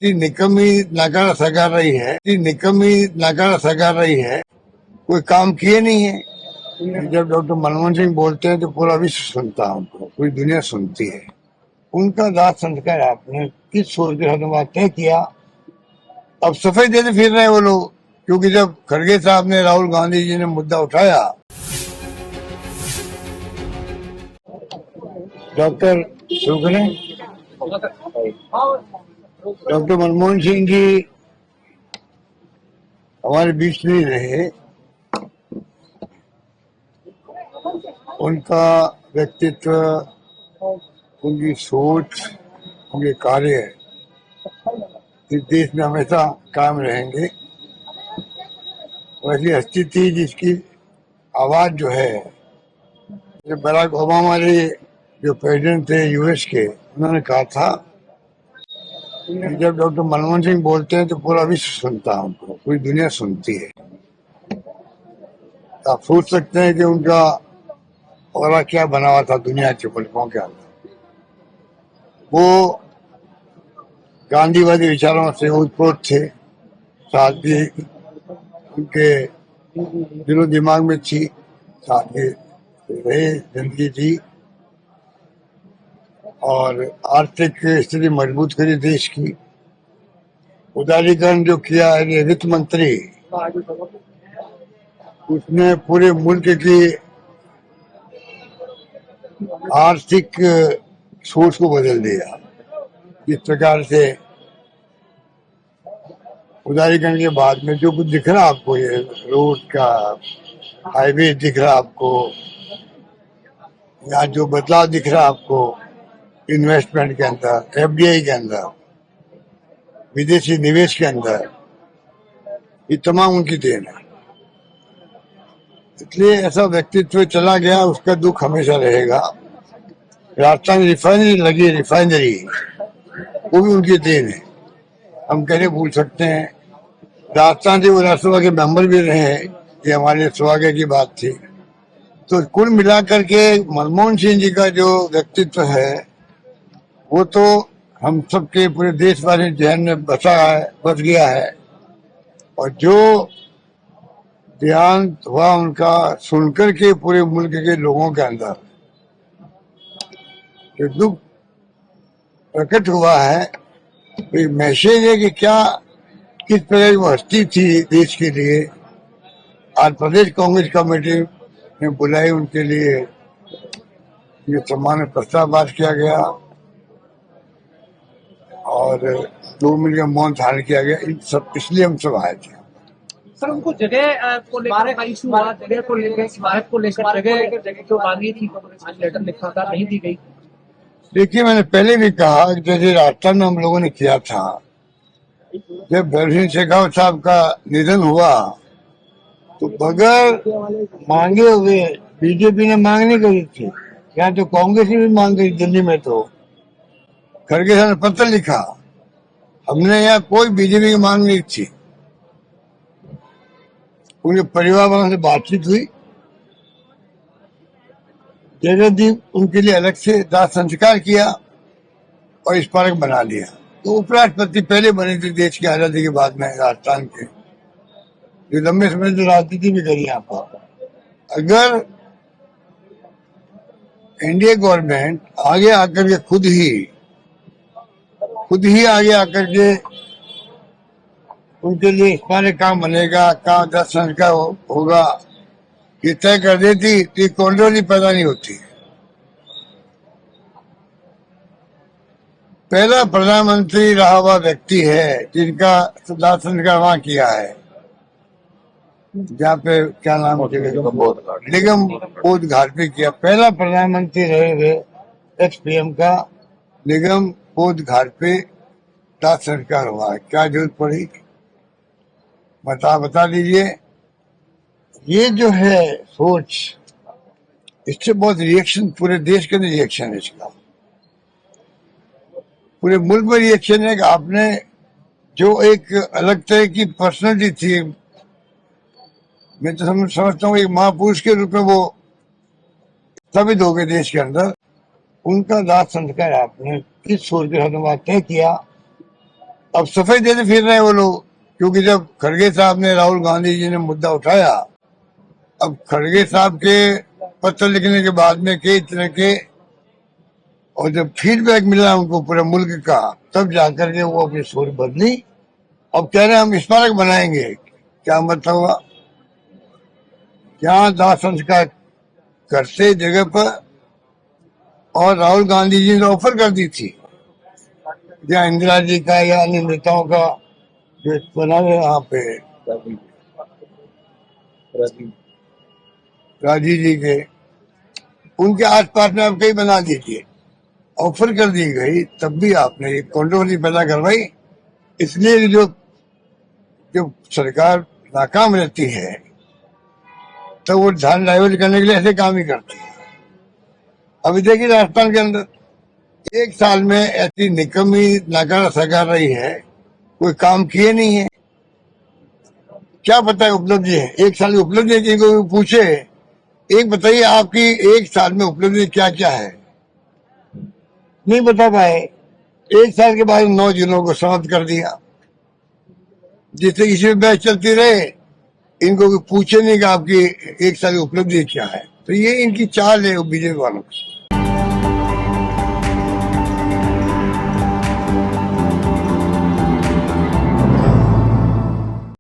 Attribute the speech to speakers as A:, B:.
A: कि निकम्मी नाकारा सरकार रही है कि निकम्मी नाकारा सरकार रही है, कोई काम किए नहीं है। जब डॉक्टर मनमोहन सिंह बोलते हैं तो पूरा विश्व सुनता है, उनको पूरी दुनिया सुनती है। उनका दाह संस्कार आपने किस सोच के साथ तय किया? अब सफेद देते फिर रहे वो लोग, क्योंकि जब खड़गे साहब ने, राहुल गांधी जी ने मुद्दा उठाया, डॉक्टर डॉक्टर मनमोहन सिंह जी हमारे बीच नहीं रहे। उनका व्यक्तित्व, उनकी सोच, उनके कार्य इस देश में हमेशा कायम रहेंगे। वैसी हस्ती थी जिसकी आवाज जो है, जब बराक ओबामा जी जो प्रेसिडेंट थे यूएस के, उन्होंने कहा था कि जब डॉक्टर मनमोहन सिंह बोलते हैं तो पूरा विश्व सुनता है, उनको पूरी दुनिया सुनती है। आप सोच सकते हैं कि उनका और क्या बना हुआ था दुनिया के मुल्कों के अंदर। वो गांधीवादी विचारों से ओतप्रोत थे, सादगी उनके दिलो दिमाग में थी, सादगी रहे जिंदगी थी, और आर्थिक स्थिति मजबूत करी देश की। उदारीकरण जो किया है वित्त मंत्री, उसने पूरे मुल्क की आर्थिक सोच को बदल दिया। इस प्रकार से उदारीकरण के बाद में जो कुछ दिख रहा आपको, ये रोड का हाईवे दिख रहा आपको, या जो बदलाव दिख रहा आपको इन्वेस्टमेंट के अंदर, एफडीआई के अंदर, विदेशी निवेश के अंदर, ये तमाम उनकी देन है। इसलिए ऐसा व्यक्तित्व चला गया, उसका दुख हमेशा रहेगा। राजस्थान रिफाइनरी लगी, रिफाइनरी, वो भी उनकी देन है। हम कैसे भूल सकते हैं? राजस्थान से वो राज्यसभा के मेंबर भी रहे हैं, ये हमारे सौभाग्य की बात थी। तो कुल मिलाकर के मनमोहन सिंह जी का जो व्यक्तित्व है, वो तो हम सबके पूरे देशवासी जहन में बस गया है। और जो देहांत हुआ उनका सुनकर के पूरे मुल्क के लोगों के अंदर जो दुख प्रकट हुआ है, एक मैसेज है कि क्या किस तरह की वो हस्ती थी देश के लिए। आज प्रदेश कांग्रेस कमेटी ने बुलाई, उनके लिए ये सम्मान प्रस्ताव पास किया गया और 2 मिनट का मौन धारण किया गया। इन सब इसलिए हम सब आए थे।
B: सर, उनको जगह को लेकर इशू हुआ, जगह को लेकर, स्मारक को लेकर जगह जो मांगी थी, लेटर लिखा था, नहीं दी गई।
A: देखिए, मैंने पहले भी कहा कि जैसे राजस्थान में हम लोगों ने किया था, जब भगत सिंह शेखावत साहब का निधन हुआ तो बगैर मांगे हुए बीजेपी ने मांग नहीं करी थी, यहाँ तो कांग्रेस ने भी मांग करी। दिल्ली में तो खड़गे साहब ने पत्र लिखा, हमने यहाँ कोई बीजेपी की मांग नहीं थी। उनके परिवार वालों से बातचीत हुई, जगह दी, उनके लिए अलग से दाह संस्कार किया और स्मारक बना लिया। तो उपराष्ट्रपति पहले बने थे देश की आजादी के बाद में राजस्थान के, जो लंबे समय से राजनीति भी करी यहाँ पर। अगर एनडीए गवर्नमेंट आगे आकर के खुद ही आगे आकर के उनके लिए स्मारक काम बनेगा, कहाँ दाह संस्कार होगा, ये तय कर देती तो कॉन्ट्रोवर्सी पैदा नहीं होती। पहला प्रधानमंत्री रहा हुआ व्यक्ति है जिनका दाह संस्कार वहां किया है, जहाँ पे क्या नाम निगम बोध घाट पे किया। पहला प्रधानमंत्री रहे हुए एक्स पीएम का निगम बोध घाट पे दाह संस्कार हुआ है। क्या जरूरत पड़ी? बता दीजिए। ये जो है सोच, इससे बहुत रिएक्शन, पूरे देश के अंदर रिएक्शन है इसका, पूरे मुल्क में रिएक्शन है कि आपने जो एक अलग तरह की पर्सनैलिटी थी, मैं तो समझता हूँ एक महापुरुष के रूप में वो स्थापित हो गए देश के अंदर, उनका दाह संस्कार आपने किस सोच के साथ तय किया? अब सफाई देते फिर रहे हैं वो लोग, क्योंकि जब खड़गे साहब ने, राहुल गांधी जी ने मुद्दा उठाया, अब खड़गे साहब के पत्र लिखने के बाद में कई तरह के, और जब फीडबैक मिला उनको पूरे मुल्क का, तब जाकर के वो अपनी सोच बदली। अब कह रहे हैं हम स्मारक बनाएंगे। क्या मतलब हुआ? क्या दाह संस्कार करते जगह पर, और राहुल गांधी जी ने ऑफर कर दी थी, या इंदिरा जी का या अन्य नेताओं का जो बना है यहाँ पे, राजीव जी के, उनके आसपास में आप कहीं बना दीजिए। ऑफर कर दी गई, तब भी आपने एक कंट्रोवर्सी पैदा करवाई। इसलिए जो जो सरकार नाकाम रहती है, तो वो ध्यान डाइवर्ट करने के लिए ऐसे काम ही करती है। अभी देखिए राजस्थान के अंदर 1 साल में ऐसी निकम्मी नाकारा सरकार रही है, कोई काम किए नहीं है। क्या पता है उपलब्धि है, 1 साल की उपलब्धि है, किसी को पूछे, एक बताइए आपकी 1 साल में उपलब्धि क्या क्या है, नहीं बता पाए। 1 साल के बाद 9 जिलों को समाप्त कर दिया, जिससे इसी में बहस चलती रहे। इनको कोई पूछे नहीं कि आपकी 1 साल की उपलब्धि क्या है। तो ये इनकी चाल है बीजेपी वालों की।